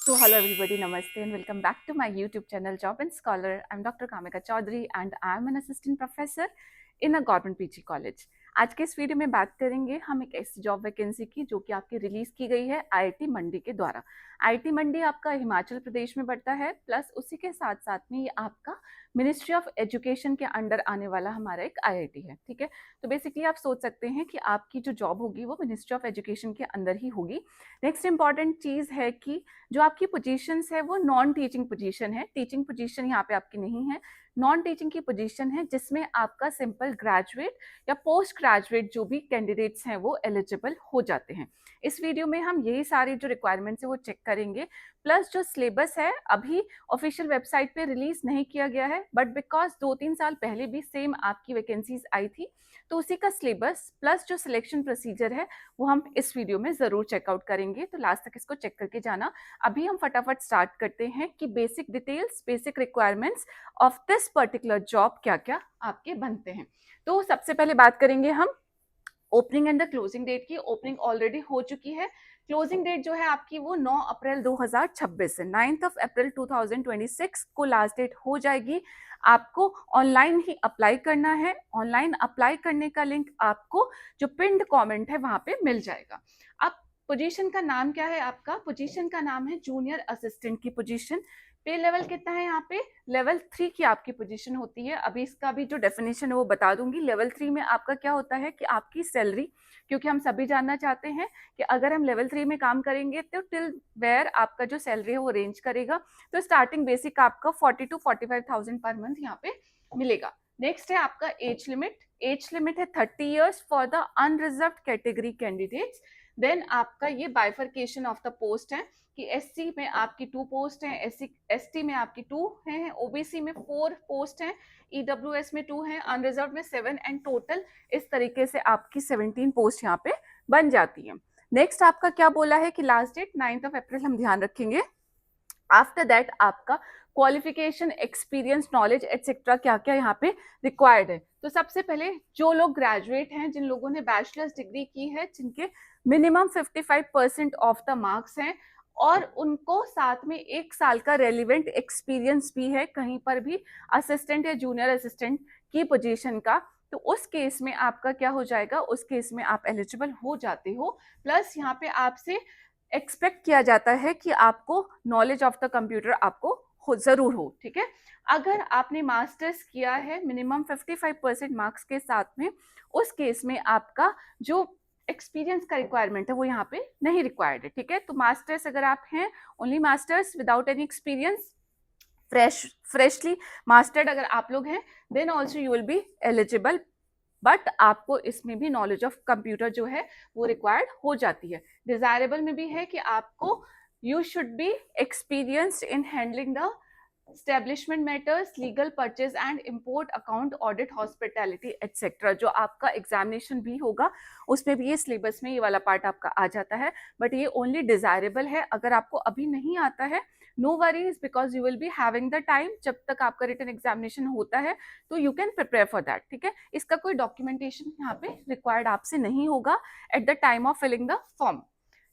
So hello everybody, namaste and welcome back to my YouTube channel Job and Scholar. I'm Dr. Kamika Chaudhary and I'm an assistant professor in a government PG college. आज के इस video में बात करेंगे हम एक ऐसी job vacancy की जो कि आपकी रिलीज की गई है आईआईटी मंडी के द्वारा। आईआईटी मंडी आपका हिमाचल प्रदेश में पड़ता है, प्लस उसी के साथ साथ में ये आपका मिनिस्ट्री ऑफ एजुकेशन के अंडर आने वाला हमारा एक आईआईटी है। ठीक है, तो बेसिकली आप सोच सकते हैं कि आपकी जो जॉब होगी वो मिनिस्ट्री ऑफ एजुकेशन के अंदर ही होगी। नेक्स्ट इंपॉर्टेंट चीज़ है कि जो आपकी पोजीशंस है वो नॉन टीचिंग पोजीशन है। टीचिंग पोजीशन यहाँ पे आपकी नहीं है, नॉन टीचिंग की पोजीशन है जिसमें आपका सिंपल ग्रेजुएट या पोस्ट ग्रेजुएट जो भी कैंडिडेट्स हैं वो एलिजिबल हो जाते हैं। इस वीडियो में हम यही सारी जो रिक्वायरमेंट्स है वो चेक करेंगे, प्लस जो सिलेबस है अभी ऑफिशियल वेबसाइट पे रिलीज नहीं किया गया है, बट बिकॉज 2-3 साल पहले भी सेम आपकी वैकेंसीज आई थी, तो उसी का सिलेबस प्लस जो सिलेक्शन प्रोसीजर है वो हम इस वीडियो में जरूर चेकआउट करेंगे, तो लास्ट तक इसको चेक करके जाना। अभी हम फटाफट स्टार्ट करते हैं कि basic details, basic requirements of this particular job क्या क्या आपके बनते हैं। तो सबसे पहले बात करेंगे हम opening and the closing date की। ओपनिंग ऑलरेडी हो चुकी है, क्लोजिंग डेट जो है आपकी वो 9 अप्रैल 2026 है। 9 अप्रैल 2026 को लास्ट डेट हो जाएगी। आपको ऑनलाइन ही अप्लाई करना है। ऑनलाइन अप्लाई करने का लिंक आपको जो पिन्ड कमेंट है वहां पे मिल जाएगा। अब पोजीशन का नाम क्या है आपका? पोजीशन का नाम है जूनियर असिस्टेंट की पोजीशन। पे लेवल कितना है यहाँ पे? लेवल 3 की आपकी पोजीशन होती है। अभी इसका भी जो डेफिनेशन है वो बता दूंगी। लेवल 3 में आपका क्या होता है कि आपकी सैलरी, क्योंकि हम सभी जानना चाहते हैं कि अगर हम लेवल 3 में काम करेंगे तो टिल वेयर आपका जो सैलरी है वो रेंज करेगा। तो स्टार्टिंग बेसिक आपका 40 to 45,000 पर मंथ यहाँ पे मिलेगा। नेक्स्ट है आपका एज लिमिट। एज लिमिट है 30 years for the unreserved category candidates. Then आपका ये बाइफर्केशन ऑफ द पोस्ट है कि एससी में आपकी 2 पोस्ट हैं, एसटी में आपकी 2 हैं, ओबीसी में 4 पोस्ट हैं, ईडब्ल्यूएस में 2 हैं, अनरिजर्व में 7 एंड टोटल इस तरीके से आपकी 17 पोस्ट यहाँ पे बन जाती है। नेक्स्ट आपका क्या बोला है कि लास्ट डेट 9 अप्रैल हम ध्यान रखेंगे। आफ्टर दैट आपका क्वालिफिकेशन, एक्सपीरियंस, नॉलेज एटसेट्रा क्या क्या यहाँ पे रिक्वायर्ड है। तो सबसे पहले जो लोग ग्रेजुएट हैं, जिन लोगों ने बैचलर्स डिग्री की है, जिनके मिनिमम 55% ऑफ द मार्क्स हैं और उनको साथ में 1 साल का रेलिवेंट एक्सपीरियंस भी है कहीं पर भी असिस्टेंट या जूनियर असिस्टेंट की पोजीशन का, तो उस केस में आपका क्या हो जाएगा? उस केस में आप एलिजिबल हो जाते हो। प्लस यहाँ पे आपसे एक्सपेक्ट किया जाता है कि आपको नॉलेज ऑफ द कंप्यूटर आपको जरूर हो। ठीक है, अगर आपने मास्टर्स किया है मिनिमम 55% मार्क्स के साथ में, उस केस में आपका जो एक्सपीरियंस का रिक्वायरमेंट है वो यहाँ पे नहीं रिक्वायर्ड है। ठीक है, तो मास्टर्स अगर आप हैं, only masters without any experience, freshly mastered अगर आप लोग हैं, then also you will be eligible, but आपको इसमें भी नॉलेज ऑफ कंप्यूटर जो है वो रिक्वायर्ड हो जाती है। डिजायरेबल में भी है कि आपको you should be experienced in handling the establishment matters, legal, purchase and import, account, audit, hospitality etcetera. जो आपका एग्जामिनेशन भी होगा उसमें भी ये सिलेबस में ये वाला पार्ट आपका आ जाता है, बट ये ओनली डिजायरेबल है। अगर आपको अभी नहीं आता है, no worries, because you will be having the time. जब तक आपका रिटन एग्जामिनेशन होता है तो you can prepare for that. ठीक है, इसका कोई डॉक्यूमेंटेशन यहाँ पे रिक्वायर्ड आपसे नहीं होगा at the time of filling the form.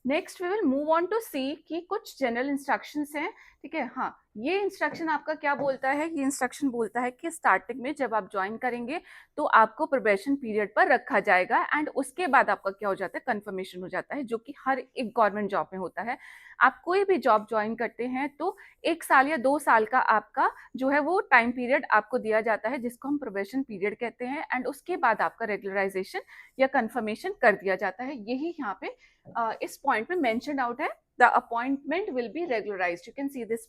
Next we will move on to see कि कुछ जनरल इंस्ट्रक्शंस हैं। ठीक है, हाँ, ये इंस्ट्रक्शन आपका क्या बोलता है? ये इंस्ट्रक्शन बोलता है कि स्टार्टिंग में जब आप ज्वाइन करेंगे तो आपको प्रोबेशन पीरियड पर रखा जाएगा एंड उसके बाद आपका क्या हो जाता है? कंफर्मेशन हो जाता है, जो कि हर एक गवर्नमेंट जॉब में होता है। आप कोई भी जॉब ज्वाइन करते हैं तो 1 साल या 2 साल का आपका जो है वो टाइम पीरियड आपको दिया जाता है, जिसको हम प्रोबेशन पीरियड कहते हैं, एंड उसके बाद आपका रेगुलराइजेशन या कंफर्मेशन कर दिया जाता है। यही यहाँ पे इस पॉइंट में मेंशन आउट है, the appointment will be regularized. You can see this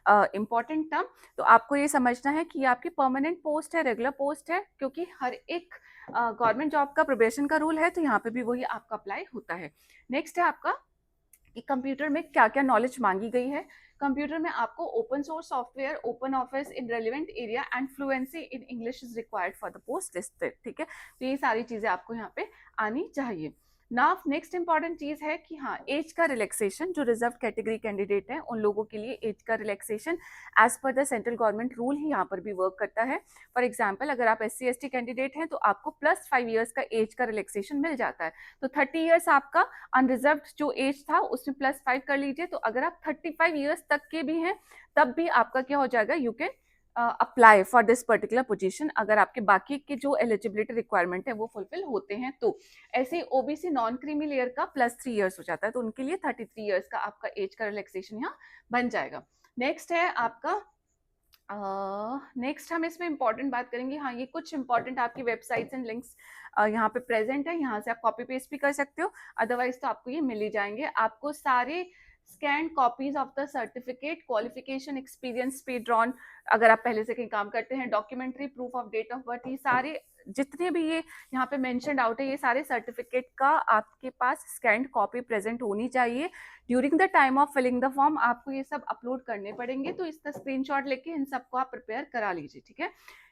important term. तो आपको ये समझना है कि ये आपकी परमानेंट पोस्ट है, रेगुलर पोस्ट है, क्योंकि हर एक गवर्नमेंट जॉब का प्रोबेशन का रूल है, तो यहाँ पे भी वही आपका अप्लाई होता है। नेक्स्ट है आपका कि कंप्यूटर में क्या क्या नॉलेज मांगी गई है। कंप्यूटर में आपको open source software, open office in relevant area and fluency in English is required for the post listed. ठीक है, तो ये सारी चीजें आपको यहाँ पे आनी चाहिए। नाउ नेक्स्ट इंपॉर्टेंट चीज है कि हाँ, एज का रिलैक्सेशन, जो रिजर्व कैटेगरी कैंडिडेट है उन लोगों के लिए एज का relaxation as per the central government rule ही यहाँ पर भी वर्क करता है। फॉर एग्जाम्पल, अगर आप SC/ST कैंडिडेट हैं तो आपको +5 ईयर्स का एज का रिलैक्सेशन मिल जाता है। तो 30 ईयर्स आपका अनरिजर्व जो एज था उसमें +5 कर लीजिए, तो अगर आप 35 ईयर्स तक के भी हैं तब भी आपका क्या हो जाएगा, you can apply for this particular position, अगर आपके बाकी के जो एलिजिबिलिटी रिक्वायरमेंट है वो फुलफिल होते हैं। तो ऐसे OBC नॉन क्रीमी लेयर का +3 ईयर्स हो जाता है, तो उनके लिए 33 ईयर्स का आपका एज का रिलैक्सेशन यहाँ बन जाएगा। नेक्स्ट है आपका नेक्स्ट हम इसमें इंपॉर्टेंट बात करेंगे। हाँ, ये कुछ इंपॉर्टेंट आपकी वेबसाइट्स एंड लिंक्स यहाँ पे प्रेजेंट है, यहाँ से आप कॉपी पेस्ट भी कर सकते हो, अदरवाइज तो आपको ये मिल ही जाएंगे। आपको सारे scan copies of the certificate, qualification, experience pay drawn, अगर आप पहले से कहीं काम करते हैं, documentary, proof of date of birth, ये सारे जितने भी ये यहाँ पे मेंशन्ड आउट है, ये सारे सर्टिफिकेट का आपके पास स्कैन्ड कॉपी प्रेजेंट होनी चाहिए। During the time of filling the form आपको ये सब अपलोड करने पड़ेंगे, तो इसका स्क्रीनशॉट लेके इन सबको आप प्रिपेयर करा लीजिए, ठीक है।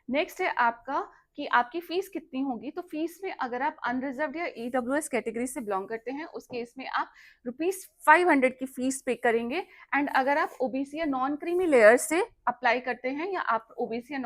नेक्स्ट है आपका कि आपकी फीस कितनी होगी। तो फीस में अगर आप अनरिजर्व या EWS कैटेगरी से बिलोंग करते हैं उस केस में आप ₹500 की फीस पे करेंगे। एंड अगर आप OBC या नॉन क्रीमी लेयर से अप्लाई करते हैं या आप OBC या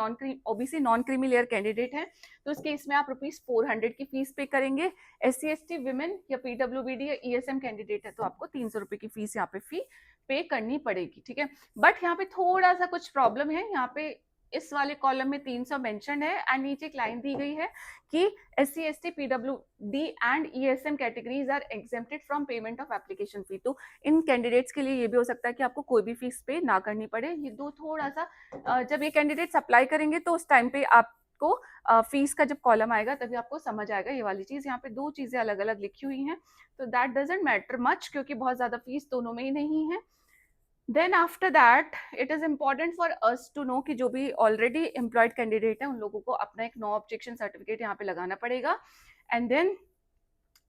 OBC non creamy layer candidate हैं तो उस केस में आप ₹400 की फीस पे करेंगे। SC/ST विमेन या PWBD या ESM कैंडिडेट है तो आपको ₹300 की फीस यहाँ पे फी पे करनी पड़ेगी, ठीक है। बट यहाँ पे थोड़ा सा कुछ प्रॉब्लम है, यहाँ पे इस वाले कॉलम में 300 मेंशन है एंड नीचे एक लाइन दी गई है कि SC/ST, PWD and ESM categories are exempted from payment of application fee. तो इन कैंडिडेट्स के लिए ये भी हो सकता है कि आपको कोई भी फीस पे ना करनी पड़े। ये दो थोड़ा सा जब ये कैंडिडेट्स अप्लाई करेंगे तो उस टाइम पे आपको फीस का जब कॉलम आएगा तभी आपको समझ आएगा ये वाली चीज। यहाँ पे दो चीजें अलग अलग लिखी हुई हैं, तो दैट डजंट मैटर मच क्योंकि बहुत ज्यादा फीस दोनों में ही नहीं है। Then after that it is important for us to know कि जो भी ऑलरेडी एम्प्लॉयड कैंडिडेट है उन लोगों को अपना एक नो ऑब्जेक्शन सर्टिफिकेट यहाँ पे लगाना पड़ेगा। एंड देन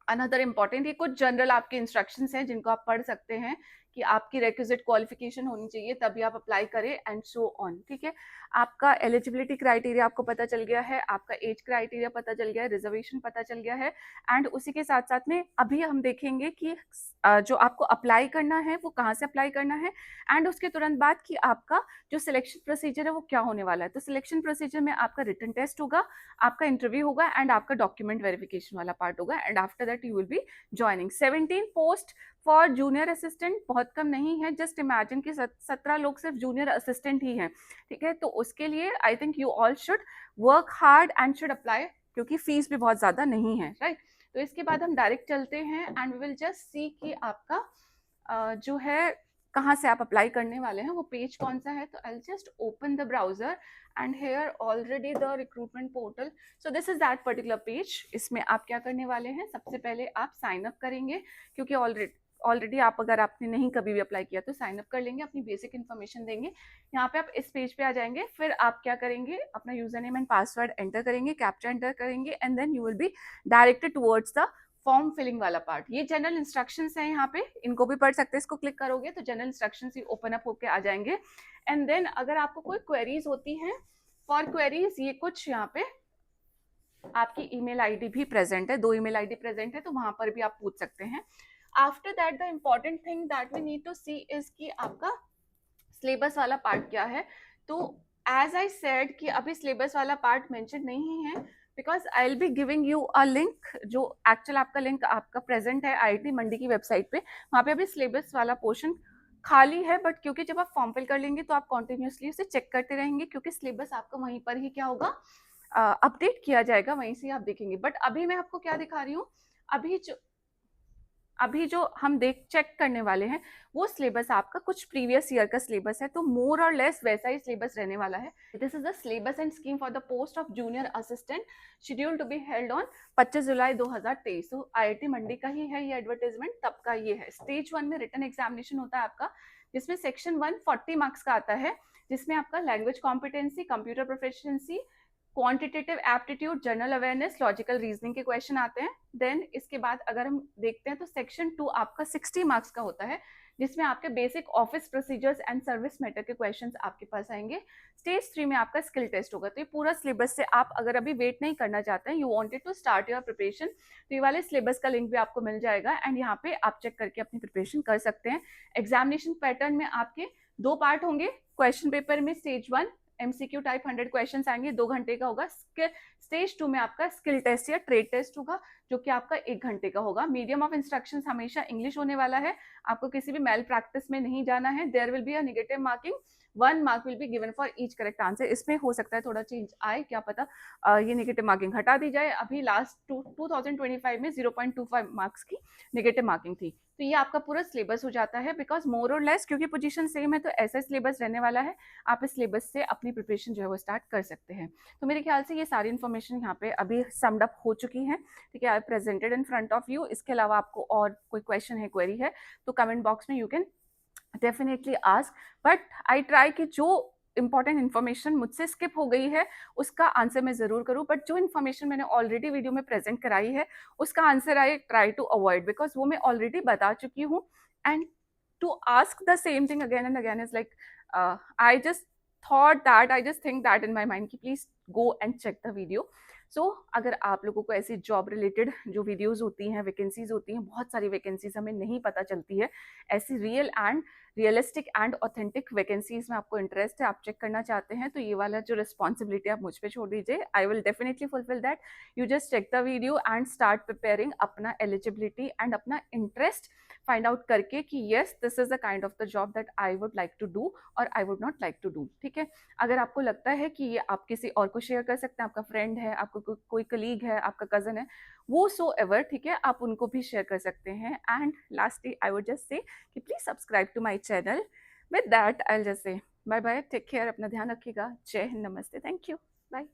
अनदर इम्पॉर्टेंट, ये कुछ जनरल आपके इंस्ट्रक्शंस हैं जिनको आप पढ़ सकते हैं कि आपकी रिक्विजिट क्वालिफिकेशन होनी चाहिए तभी आप अप्लाई करें एंड सो ऑन, ठीक है। आपका एलिजिबिलिटी क्राइटेरिया आपको पता चल गया है, आपका एज क्राइटेरिया पता चल गया है, रिजर्वेशन पता चल गया है। एंड उसी के साथ साथ में अभी हम देखेंगे कि जो आपको अप्लाई करना है वो कहाँ से अप्लाई करना है एंड उसके तुरंत बाद कि आपका जो सिलेक्शन प्रोसीजर है वो क्या होने वाला है। तो सिलेक्शन प्रोसीजर में आपका रिटन टेस्ट होगा, आपका इंटरव्यू होगा एंड आपका डॉक्यूमेंट वेरिफिकेशन वाला पार्ट होगा and after that you will be joining. 17 post for junior assistant बहुत कम नहीं है, जस्ट इमेजिन कि 17 लोग सिर्फ जूनियर असिस्टेंट ही हैं, ठीक है। तो उसके लिए I think you all should work hard and should apply, क्योंकि फीस भी बहुत ज्यादा नहीं है, राइट। तो इसके बाद हम डायरेक्ट चलते हैं and we will just see कि आपका जो है कहाँ से आप अप्लाई करने वाले हैं, वो पेज कौन सा है। तो I just open the browser and here already the recruitment portal. So this is that particular page. इसमें आप क्या करने वाले हैं, सबसे पहले आप साइन अप करेंगे, क्योंकि ऑलरेडी आप अगर आपने नहीं कभी भी अप्लाई किया तो साइन अप कर लेंगे, अपनी बेसिक इन्फॉर्मेशन देंगे। यहाँ पे आप इस पेज पे आ जाएंगे, फिर आप क्या करेंगे, अपना user name and password enter करेंगे, कैप्चा एंटर करेंगे and then you will be directed towards the form filling वाला पार्ट। ये जनरल इंस्ट्रक्शंस हैं, यहाँ पे इनको भी पढ़ सकते हैं। इसको क्लिक करोगे तो जनरल इंस्ट्रक्शंस ही ओपन अप होके आ जाएंगे। एंड देन अगर आपको कोई क्वेरीज होती हैं, फॉर क्वेरीज ये कुछ यहाँ पे आपकी ईमेल आईडी भी प्रेजेंट है, 2 ईमेल आईडी प्रेजेंट है, तो वहां पर भी आप पूछ सकते हैं। After that the important thing that we need to see is कि आपका सिलेबस वाला पार्ट क्या है। तो एज आई सेड कि अभी सिलेबस वाला पार्ट मेंशन नहीं है, because I will be giving you a link, जो एक्चुअल आपका लिंक आपका प्रेजेंट है IIT मंडी की वेबसाइट पे, वहाँ पे अभी सिलेबस वाला पोर्शन खाली है। बट क्योंकि जब आप फॉर्म फिल कर लेंगे तो आप कॉन्टिन्यूसली उसे चेक करते रहेंगे, क्योंकि सिलेबस आपका वहीं पर ही क्या होगा, अपडेट किया जाएगा, वहीं से आप देखेंगे। बट अभी मैं आपको क्या दिखा रही हूँ, अभी जो हम चेक करने वाले हैं वो सिलेबस आपका कुछ प्रीवियस ईयर का सिलेबस है, तो मोर और लेस वैसा ही सिलेबस रहने वाला है। This is the syllabus and scheme for the post of junior assistant schedule to be held on 25 July 2023। तो IIT मंडी का ही है ये एडवर्टाइजमेंट, तब का ये है। स्टेज 1 में रिटन एग्जामिनेशन होता है आपका, जिसमें सेक्शन 1 40 मार्क्स का आता है, जिसमें आपका language competency, computer proficiency, quantitative aptitude, general awareness, logical reasoning के क्वेश्चन आते हैं। देन इसके बाद अगर हम देखते हैं तो सेक्शन 2 आपका 60 मार्क्स का होता है, जिसमें आपके basic office procedures and service matter के क्वेश्चंस आपके पास आएंगे। स्टेज 3 में आपका स्किल टेस्ट होगा। तो ये पूरा सिलेबस से आप अगर अभी वेट नहीं करना चाहते हैं, you wanted to start your preparation, तो ये वाले सिलेबस का लिंक भी आपको मिल जाएगा एंड यहाँ पे आप चेक करके अपनी प्रिपरेशन कर सकते हैं। एग्जामिनेशन पैटर्न में आपके 2 पार्ट होंगे। क्वेश्चन पेपर में स्टेज 1 एमसीक्यू टाइप 100 क्वेश्चंस आएंगे, 2 घंटे का होगा। स्टेज 2 में आपका स्किल टेस्ट या ट्रेड टेस्ट होगा, जो कि आपका 1 घंटे का होगा। मीडियम ऑफ इंस्ट्रक्शंस हमेशा इंग्लिश होने वाला है। आपको किसी भी मेल प्रैक्टिस में नहीं जाना है। There will be a negative marking, 1 mark will be given for each correct answer. इसमें हो सकता है थोड़ा चेंज आए, क्या पता ये नेगेटिव मार्किंग हटा दी जाए। अभी लास्ट 2025 में 0.25 मार्क्स की नेगेटिव मार्किंग थी। तो ये आपका पूरा सिलेबस हो जाता है, बिकॉज मोर और लेस क्योंकि पोजीशन सेम है तो ऐसा सिलेबस रहने वाला है। आप इस सिलेबस से अपनी प्रिपरेशन जो है वो स्टार्ट कर सकते हैं। तो मेरे ख्याल से ये सारी इन्फॉर्मेशन यहाँ पे अभी समड अप हो चुकी है, ठीक है। I presented in front of you. इसके अलावा आपको और कोई क्वेश्चन है, क्वेरी है, तो कमेंट बॉक्स में you can definitely ask. But I try कि जो इंपॉर्टेंट इन्फॉर्मेशन मुझसे स्किप हो गई है उसका आंसर मैं जरूर करूं, बट जो इन्फॉर्मेशन मैंने ऑलरेडी वीडियो में प्रेजेंट कराई है उसका answer I try to avoid, because वो मैं ऑलरेडी बता चुकी हूँ। And to ask the same thing again and again is like I just thought that, I just think that in my mind कि please go and check the video. So अगर आप लोगों को ऐसी जॉब रिलेटेड जो videos होती हैं, vacancies होती हैं, बहुत सारी वैकेंसीज हमें नहीं पता चलती है, ऐसी रियलिस्टिक एंड ऑथेंटिक वैकेंसीज में आपको इंटरेस्ट है, आप चेक करना चाहते हैं, तो ये वाला जो रिस्पॉन्सिबिलिटी आप मुझ पे छोड़ दीजिए। I will definitely fulfil that. You just check the video and start preparing अपना एलिजिबिलिटी एंड अपना इंटरेस्ट फाइंड आउट करके कि yes this is the kind of the job that I would like to do और I would not like to do, ठीक है। अगर आपको लगता है कि ये आप किसी और को शेयर कर सकते हैं, आपका फ्रेंड है, आपको कोई कलीग है, आपका कजन है, वो सो एवर, ठीक है, आप उनको भी शेयर कर सकते हैं। And lastly I would just say कि please subscribe to my channel. With that I will just say bye bye, take care, अपना ध्यान रखिएगा। जय हिंद, नमस्ते, थैंक यू, बाय।